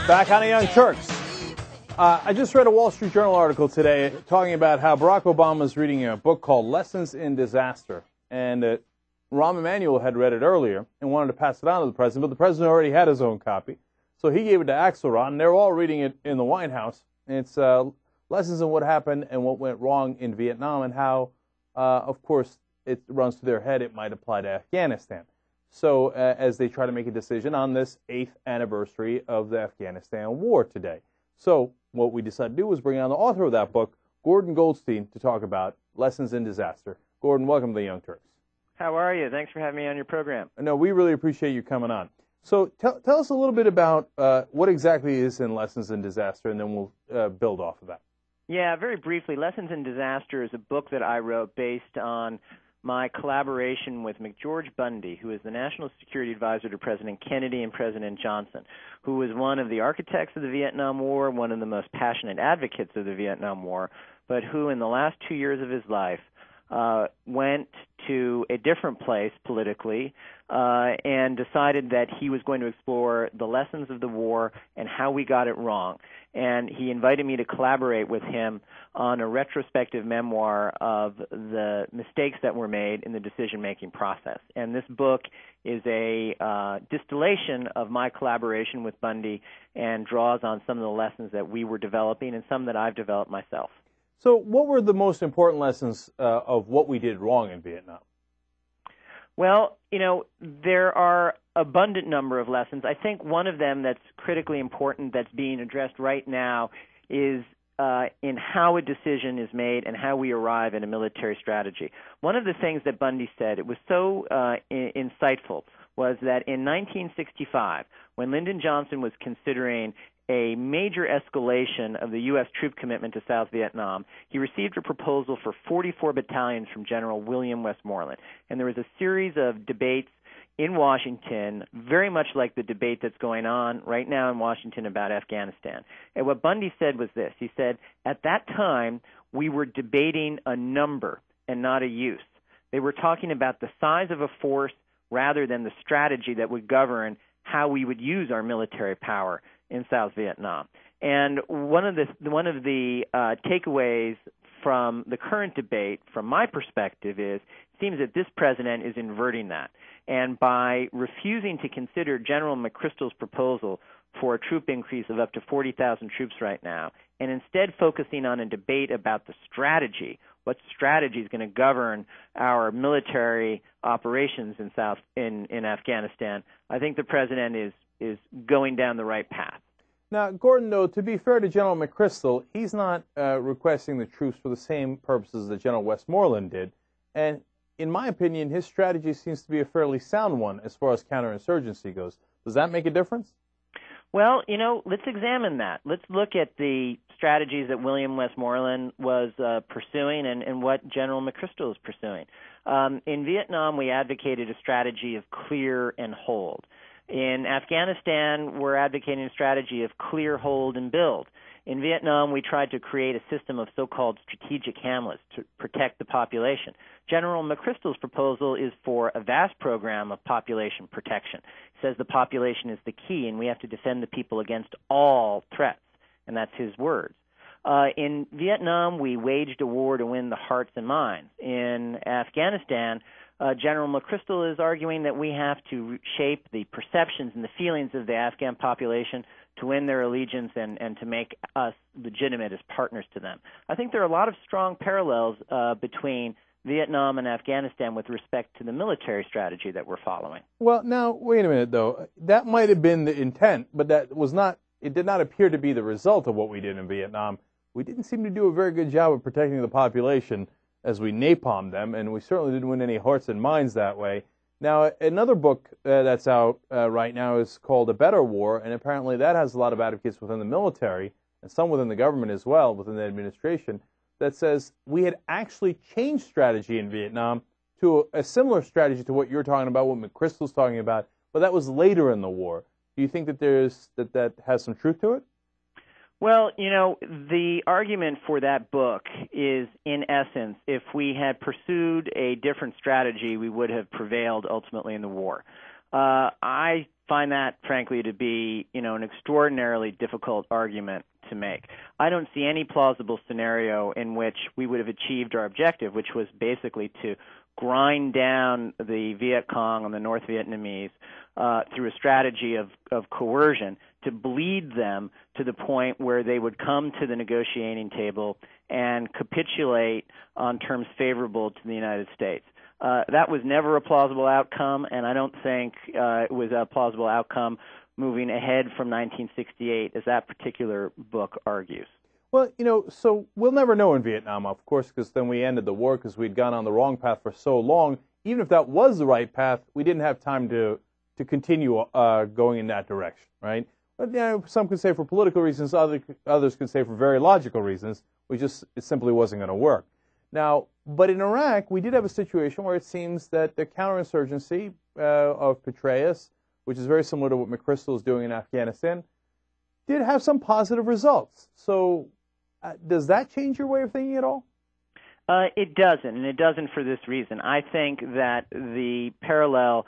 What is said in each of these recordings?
Back on the Young Turks. I just read a Wall Street Journal article today talking about how Barack Obama is reading a book called Lessons in Disaster. And Rahm Emanuel had read it earlier and wanted to pass it on to the president, but the president already had his own copy. So he gave it to Axelrod, and they're all reading it in the White House. And it's lessons in what happened and what went wrong in Vietnam and how, of course, it runs to their head it might apply to Afghanistan. So as they try to make a decision on this 8th anniversary of the Afghanistan war today. So what we decided to do was bring on the author of that book, Gordon Goldstein, to talk about Lessons in Disaster. Gordon, welcome to the Young Turks. How are you? Thanks for having me on your program. No, we really appreciate you coming on. So tell us a little bit about what exactly is in Lessons in Disaster, and then we'll build off of that. Yeah, very briefly, Lessons in Disaster is a book that I wrote based on my collaboration with McGeorge Bundy, who is the National Security Advisor to President Kennedy and President Johnson, who was one of the architects of the Vietnam War, one of the most passionate advocates of the Vietnam War, but who in the last 2 years of his life went to a different place politically and decided that he was going to explore the lessons of the war and how we got it wrong. And he invited me to collaborate with him on a retrospective memoir of the mistakes that were made in the decision-making process. And this book is a distillation of my collaboration with Bundy and draws on some of the lessons that we were developing and some that I've developed myself. So what were the most important lessons of what we did wrong in Vietnam? Well, you know, there are abundant number of lessons. I think one of them that's critically important that's being addressed right now is in how a decision is made and how we arrive at a military strategy. One of the things that Bundy said, it was so insightful, was that in 1965, when Lyndon Johnson was considering a major escalation of the U.S. troop commitment to South Vietnam, he received a proposal for 44 battalions from General William Westmoreland. And there was a series of debates in Washington, very much like the debate that's going on right now in Washington about Afghanistan. And what Bundy said was this. He said, at that time, we were debating a number and not a use. They were talking about the size of a force rather than the strategy that would govern how we would use our military power in South Vietnam. And one of the takeaways from the current debate, from my perspective, is it seems that this president is inverting that. And by refusing to consider General McChrystal's proposal for a troop increase of up to 40,000 troops right now, and instead focusing on a debate about the strategy, what strategy is going to govern our military operations in Afghanistan, I think the president is going down the right path. Now, Gordon, though, to be fair to General McChrystal, he's not requesting the troops for the same purposes that General Westmoreland did. And in my opinion, his strategy seems to be a fairly sound one as far as counterinsurgency goes. Does that make a difference? Well, you know, let's examine that. Let's look at the strategies that William Westmoreland was pursuing and what General McChrystal is pursuing. In Vietnam, we advocated a strategy of clear and hold. In Afghanistan, we're advocating a strategy of clear, hold, and build. In Vietnam, we tried to create a system of so-called strategic hamlets to protect the population. General McChrystal's proposal is for a vast program of population protection. He says the population is the key, and we have to defend the people against all threats, and that's his words. In Vietnam, we waged a war to win the hearts and minds. In Afghanistan, General McChrystal is arguing that we have to shape the perceptions and the feelings of the Afghan population to win their allegiance and to make us legitimate as partners to them. I think there are a lot of strong parallels between Vietnam and Afghanistan with respect to the military strategy that we're following. Well, now, wait a minute, though. That might have been the intent, but that was not. It did not appear to be the result of what we did in Vietnam. We didn't seem to do a very good job of protecting the population as we napalmed them, and we certainly didn't win any hearts and minds that way. Now, another book that's out right now is called A Better War, and apparently that has a lot of advocates within the military and some within the government as well, within the administration, that says we had actually changed strategy in Vietnam to a similar strategy to what you're talking about, what McChrystal's talking about, but that was later in the war. Do you think that that has some truth to it? Well, you know, the argument for that book is, in essence, if we had pursued a different strategy, we would have prevailed ultimately in the war. I find that, frankly, to be, an extraordinarily difficult argument to make. I don't see any plausible scenario in which we would have achieved our objective, which was basically to grind down the Viet Cong and the North Vietnamese through a strategy of coercion, to bleed them to the point where they would come to the negotiating table and capitulate on terms favorable to the United States. That was never a plausible outcome, and I don't think it was a plausible outcome moving ahead from 1968, as that particular book argues. Well, so we'll never know in Vietnam, of course, because then we ended the war because we'd gone on the wrong path for so long. Even if that was the right path, we didn't have time to continue going in that direction, right? But some could say for political reasons, others could say for very logical reasons. It simply wasn't going to work. Now, but in Iraq, we did have a situation where it seems that the counterinsurgency of Petraeus, which is very similar to what McChrystal is doing in Afghanistan, did have some positive results. So does that change your way of thinking at all? It doesn't, and it doesn't for this reason. I think that the parallel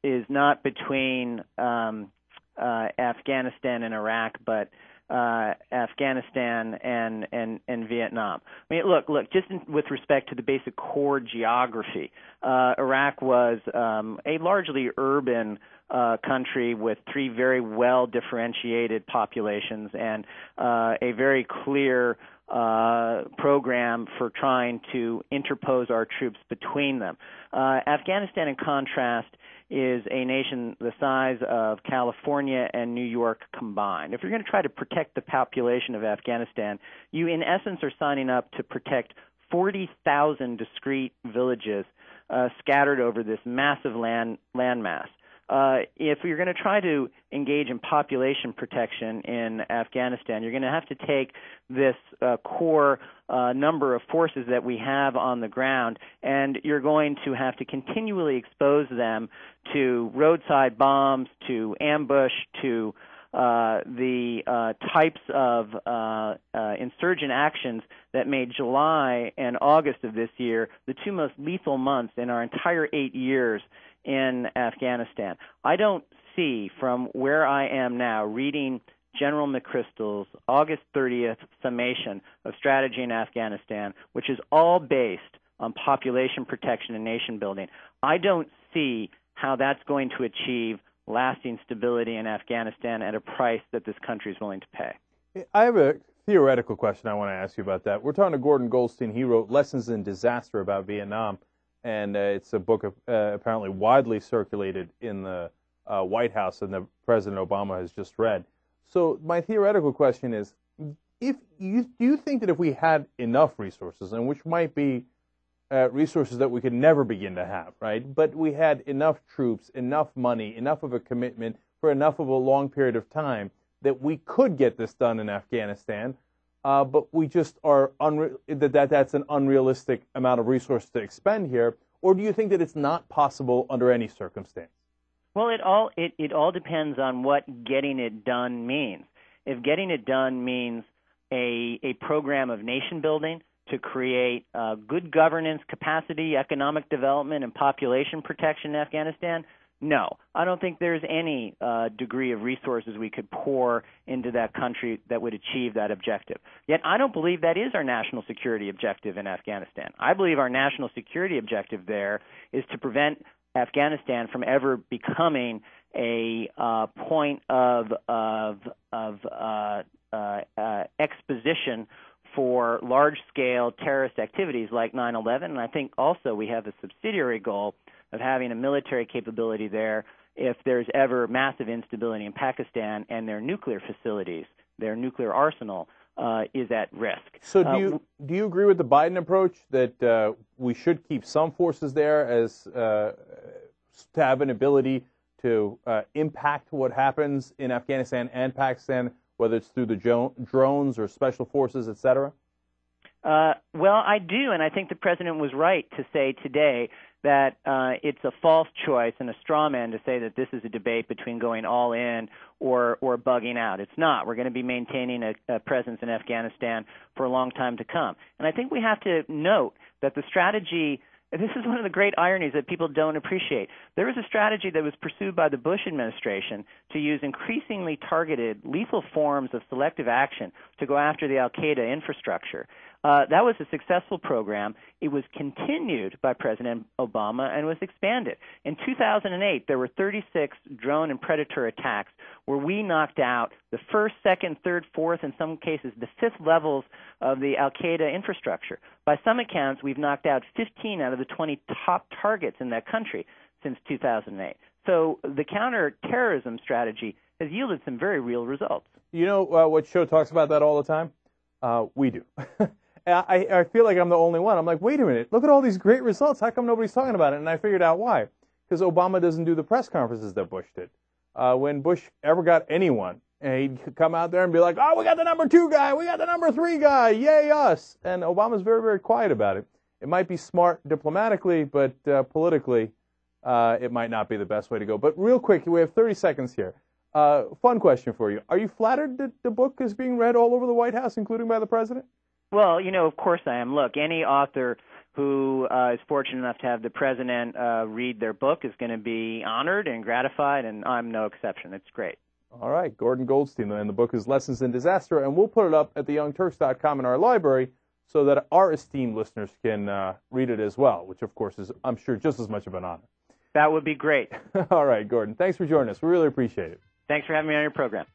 is not between Afghanistan and Iraq, but Afghanistan and Vietnam. I mean, look. Just with respect to the basic core geography, Iraq was a largely urban country with three very well differentiated populations and a very clear program for trying to interpose our troops between them. Afghanistan, in contrast, is a nation the size of California and New York combined. If you're going to try to protect the population of Afghanistan, you in essence are signing up to protect 40,000 discrete villages scattered over this massive landmass. If you're going to try to engage in population protection in Afghanistan, you're going to have to take this core number of forces that we have on the ground, and you're going to have to continually expose them to roadside bombs, to ambush, to the types of insurgent actions that made July and August of this year the two most lethal months in our entire 8 years in Afghanistan. I don't see from where I am now reading General McChrystal's August 30th summation of strategy in Afghanistan, which is all based on population protection and nation building. I don't see how that's going to achieve lasting stability in Afghanistan at a price that this country is willing to pay. I have a theoretical question I want to ask you about that. We're talking to Gordon Goldstein. He wrote Lessons in Disaster about Vietnam, and it's a book apparently widely circulated in the White House and that President Obama has just read. So my theoretical question is, do you think that if we had enough resources, and which might be resources that we could never begin to have, right? But we had enough troops, enough money, enough of a commitment for enough of a long period of time that we could get this done in Afghanistan, but we just are that's an unrealistic amount of resources to expend here? Or do you think that it's not possible under any circumstance? Well, it all depends on what getting it done means. If getting it done means a program of nation building to create good governance, capacity, economic development, and population protection in Afghanistan, no. I don't think there's any degree of resources we could pour into that country that would achieve that objective. Yet I don't believe that is our national security objective in Afghanistan. I believe our national security objective there is to prevent Afghanistan from ever becoming a point of exposition for large-scale terrorist activities like 9/11, and I think also we have a subsidiary goal of having a military capability there if there's ever massive instability in Pakistan and their nuclear facilities, their nuclear arsenal is at risk. So do you agree with the Biden approach that we should keep some forces there as to have an ability to impact what happens in Afghanistan and Pakistan, whether it's through the drones or special forces, et cetera? Well, I do, and I think the president was right to say today that it's a false choice and a straw man to say that this is a debate between going all in or bugging out. It's not. We're going to be maintaining a presence in Afghanistan for a long time to come. And I think we have to note that the strategy this is one of the great ironies that people don't appreciate. There was a strategy that was pursued by the Bush administration to use increasingly targeted, lethal forms of selective action to go after the al-Qaeda infrastructure. That was a successful program. It was continued by President Obama and was expanded. In 2008, there were 36 drone and predator attacks where we knocked out the first, second, third, fourth, in some cases the fifth levels of the al-Qaeda infrastructure. By some accounts, we've knocked out 15 out of the 20 top targets in that country since 2008. So the counterterrorism strategy has yielded some very real results. You know what show talks about that all the time? We do. I feel like I'm the only one. I'm like, wait a minute, look at all these great results. How come nobody's talking about it? And I figured out why. Because Obama doesn't do the press conferences that Bush did. When Bush ever got anyone, he'd come out there and be like, oh, we got the number 2 guy, we got the number 3 guy, yay us. And Obama's very, very quiet about it. It might be smart diplomatically, but politically, it might not be the best way to go. But real quick, we have 30 seconds here. Fun question for you. Are you flattered that the book is being read all over the White House, including by the president? Well, of course I am. Look, any author who is fortunate enough to have the president read their book is going to be honored and gratified, and I'm no exception. It's great. All right, Gordon Goldstein, and the book is Lessons in Disaster, and we'll put it up at theyoungturks.com in our library so that our esteemed listeners can read it as well, which, of course, is, I'm sure, just as much of an honor. That would be great. All right, Gordon, thanks for joining us. We really appreciate it. Thanks for having me on your program.